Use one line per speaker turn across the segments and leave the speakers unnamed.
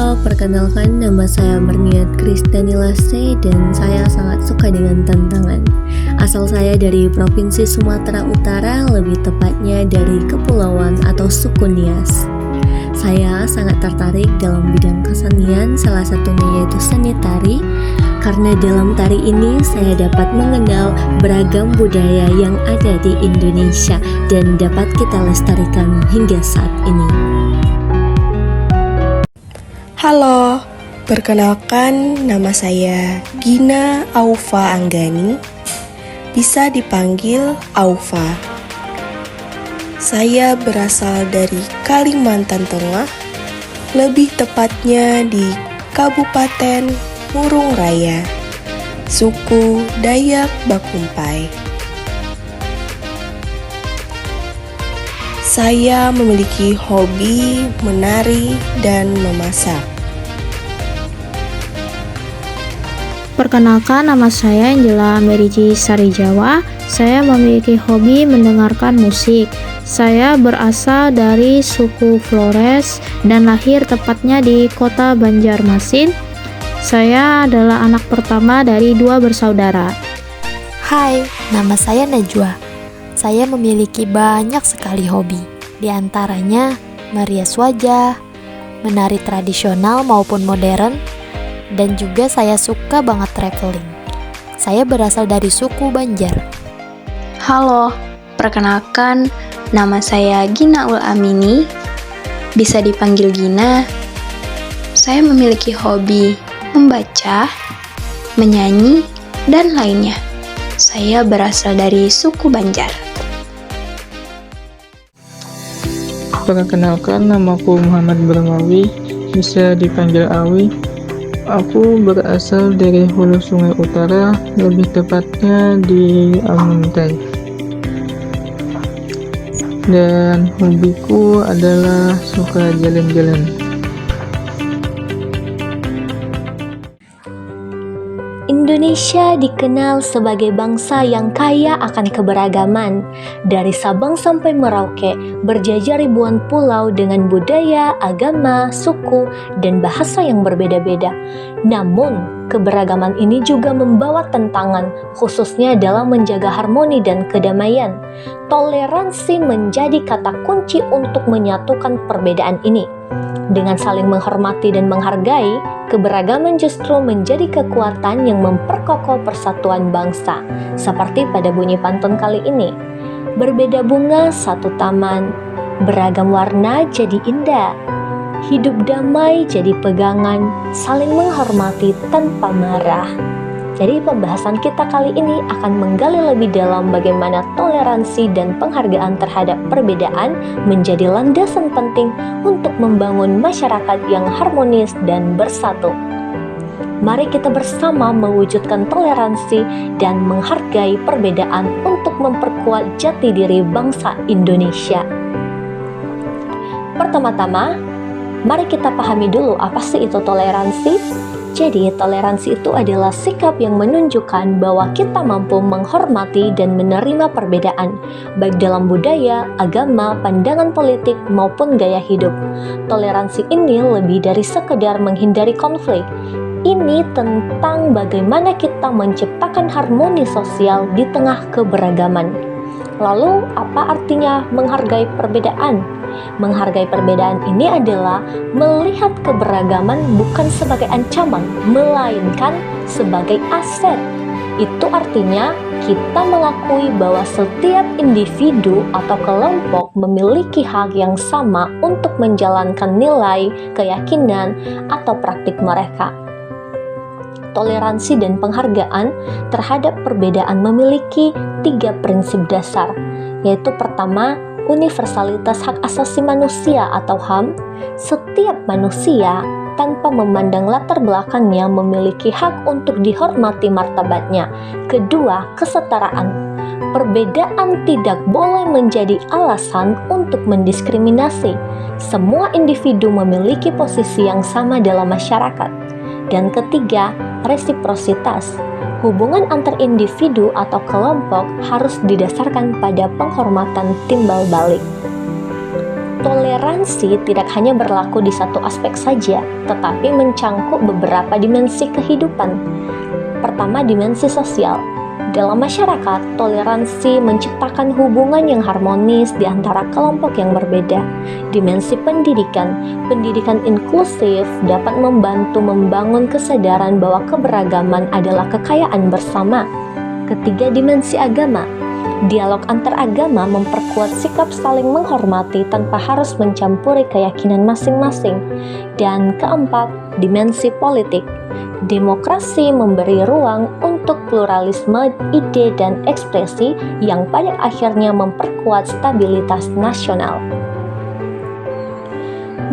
Halo, perkenalkan nama saya Berniat Kristanilase dan saya sangat suka dengan tantangan. Asal saya dari Provinsi Sumatera Utara, lebih tepatnya dari Kepulauan atau suku Nias. Saya sangat tertarik dalam bidang kesenian, salah satunya yaitu seni tari, karena dalam tari ini saya dapat mengenal beragam budaya yang ada di Indonesia dan dapat kita lestarikan hingga saat ini.
Halo, perkenalkan nama saya Gina Aufa Anggani, bisa dipanggil Aufa. Saya berasal dari Kalimantan Tengah, lebih tepatnya di Kabupaten Murung Raya, suku Dayak Bakumpai. Saya memiliki hobi menari dan memasak.
Perkenalkan, nama saya Angela Merici Sarijawa. Saya memiliki hobi mendengarkan musik. Saya berasal dari suku Flores dan lahir tepatnya di kota Banjarmasin. Saya adalah anak pertama dari 2 bersaudara.
Hai, nama saya Najwa. Saya memiliki banyak sekali hobi, di antaranya merias wajah, menari tradisional maupun modern, dan juga saya suka banget traveling. Saya berasal dari suku Banjar.
Halo, perkenalkan nama saya Gina Ul Amini, bisa dipanggil Gina. Saya memiliki hobi membaca, menyanyi, dan lainnya. Saya berasal dari suku Banjar.
Perkenalkan, namaku Muhammad Bermawi, bisa dipanggil Awi. Aku berasal dari Hulu Sungai Utara, lebih tepatnya di Amuntai. Dan hobiku adalah suka jalan-jalan.
Indonesia dikenal sebagai bangsa yang kaya akan keberagaman. Dari Sabang sampai Merauke, berjajar ribuan pulau dengan budaya, agama, suku, dan bahasa yang berbeda-beda. Namun, keberagaman ini juga membawa tantangan, khususnya dalam menjaga harmoni dan kedamaian. Toleransi menjadi kata kunci untuk menyatukan perbedaan ini. Dengan saling menghormati dan menghargai, keberagaman justru menjadi kekuatan yang memperkokoh persatuan bangsa. Seperti pada bunyi pantun kali ini. Berbeda bunga satu taman, beragam warna jadi indah. Hidup damai jadi pegangan, saling menghormati tanpa marah. Jadi pembahasan kita kali ini akan menggali lebih dalam bagaimana toleransi dan penghargaan terhadap perbedaan menjadi landasan penting untuk membangun masyarakat yang harmonis dan bersatu. Mari kita bersama mewujudkan toleransi dan menghargai perbedaan untuk memperkuat jati diri bangsa Indonesia. Pertama-tama, mari kita pahami dulu apa sih itu toleransi. Jadi, toleransi itu adalah sikap yang menunjukkan bahwa kita mampu menghormati dan menerima perbedaan, baik dalam budaya, agama, pandangan politik, maupun gaya hidup. Toleransi ini lebih dari sekedar menghindari konflik. Ini tentang bagaimana kita menciptakan harmoni sosial di tengah keberagaman. Lalu, apa artinya menghargai perbedaan? Menghargai perbedaan ini adalah melihat keberagaman bukan sebagai ancaman, melainkan sebagai aset. Itu artinya kita mengakui bahwa setiap individu atau kelompok memiliki hak yang sama untuk menjalankan nilai, keyakinan, atau praktik mereka. Toleransi dan penghargaan terhadap perbedaan memiliki 3 prinsip dasar, yaitu pertama, universalitas hak asasi manusia atau HAM. Setiap manusia tanpa memandang latar belakangnya memiliki hak untuk dihormati martabatnya. Kedua, kesetaraan. Perbedaan tidak boleh menjadi alasan untuk mendiskriminasi. Semua individu memiliki posisi yang sama dalam masyarakat. Dan ketiga, resiprositas. Hubungan antar individu atau kelompok harus didasarkan pada penghormatan timbal balik. Toleransi Toleransi tidak hanya berlaku di satu aspek saja, tetapi mencangkup beberapa dimensi kehidupan. Pertama, dimensi sosial. Dalam masyarakat, toleransi menciptakan hubungan yang harmonis di antara kelompok yang berbeda. Dimensi pendidikan. Pendidikan inklusif dapat membantu membangun kesadaran bahwa keberagaman adalah kekayaan bersama. Ketiga, dimensi agama. Dialog antar agama memperkuat sikap saling menghormati tanpa harus mencampuri keyakinan masing-masing. Dan keempat, dimensi politik. Demokrasi memberi ruang untuk pluralisme ide dan ekspresi yang pada akhirnya memperkuat stabilitas nasional.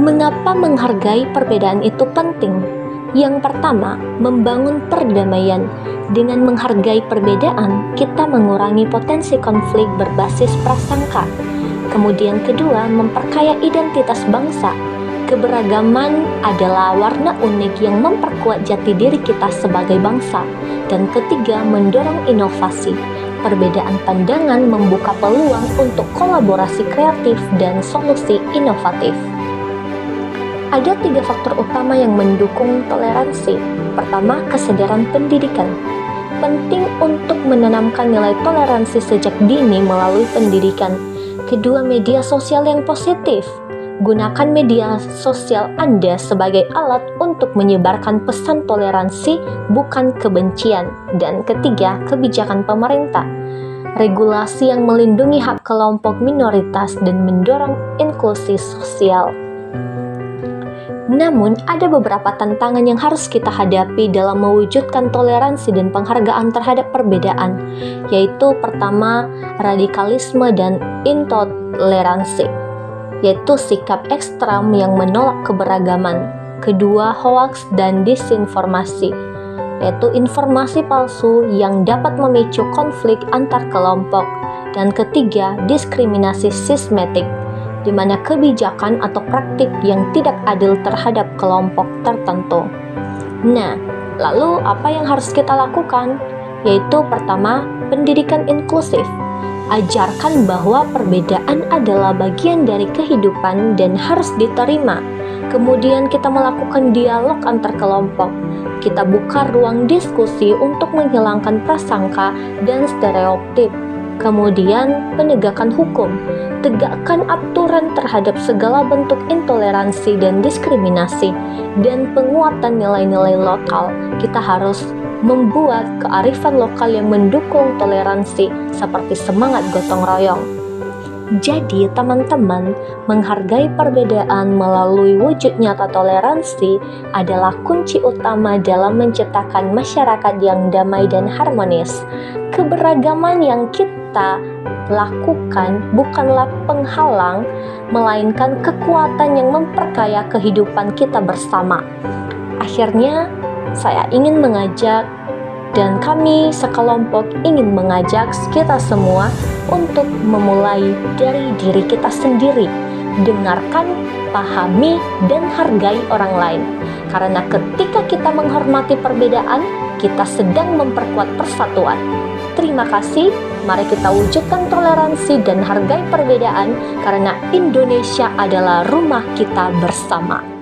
Mengapa menghargai perbedaan itu penting? Yang pertama, membangun perdamaian. Dengan menghargai perbedaan, kita mengurangi potensi konflik berbasis prasangka. Kemudian kedua, memperkaya identitas bangsa. Keberagaman adalah warna unik yang memperkuat jati diri kita sebagai bangsa. Dan ketiga, mendorong inovasi. Perbedaan pandangan membuka peluang untuk kolaborasi kreatif dan solusi inovatif. Ada 3 faktor utama yang mendukung toleransi. Pertama, kesadaran pendidikan. Penting untuk menanamkan nilai toleransi sejak dini melalui pendidikan. Kedua, media sosial yang positif. Gunakan media sosial Anda sebagai alat untuk menyebarkan pesan toleransi, bukan kebencian. Dan ketiga, kebijakan pemerintah. Regulasi yang melindungi hak kelompok minoritas dan mendorong inklusi sosial. Namun, ada beberapa tantangan yang harus kita hadapi dalam mewujudkan toleransi dan penghargaan terhadap perbedaan, yaitu pertama, radikalisme dan intoleransi, yaitu sikap ekstrem yang menolak keberagaman. Kedua, hoaks dan disinformasi, yaitu informasi palsu yang dapat memicu konflik antar kelompok. Dan ketiga, diskriminasi sistematik, di mana kebijakan atau praktik yang tidak adil terhadap kelompok tertentu. Nah, lalu apa yang harus kita lakukan? Yaitu pertama, pendidikan inklusif. Ajarkan bahwa perbedaan adalah bagian dari kehidupan dan harus diterima. Kemudian kita melakukan dialog antar kelompok. Kita buka ruang diskusi untuk menghilangkan prasangka dan stereotip. Kemudian penegakan hukum. Tegakkan aturan terhadap segala bentuk intoleransi dan diskriminasi, dan penguatan nilai-nilai lokal. Kita harus membuat kearifan lokal yang mendukung toleransi seperti semangat gotong royong. Jadi teman-teman, menghargai perbedaan melalui wujud nyata toleransi adalah kunci utama dalam menciptakan masyarakat yang damai dan harmonis. Keberagaman yang kita lakukan bukanlah penghalang, melainkan kekuatan yang memperkaya kehidupan kita bersama. Akhirnya, saya ingin mengajak dan kami sekelompok ingin mengajak kita semua untuk memulai dari diri kita sendiri. Dengarkan, pahami, dan hargai orang lain. Karena ketika kita menghormati perbedaan, kita sedang memperkuat persatuan. Terima kasih, mari kita wujudkan toleransi dan hargai perbedaan karena Indonesia adalah rumah kita bersama.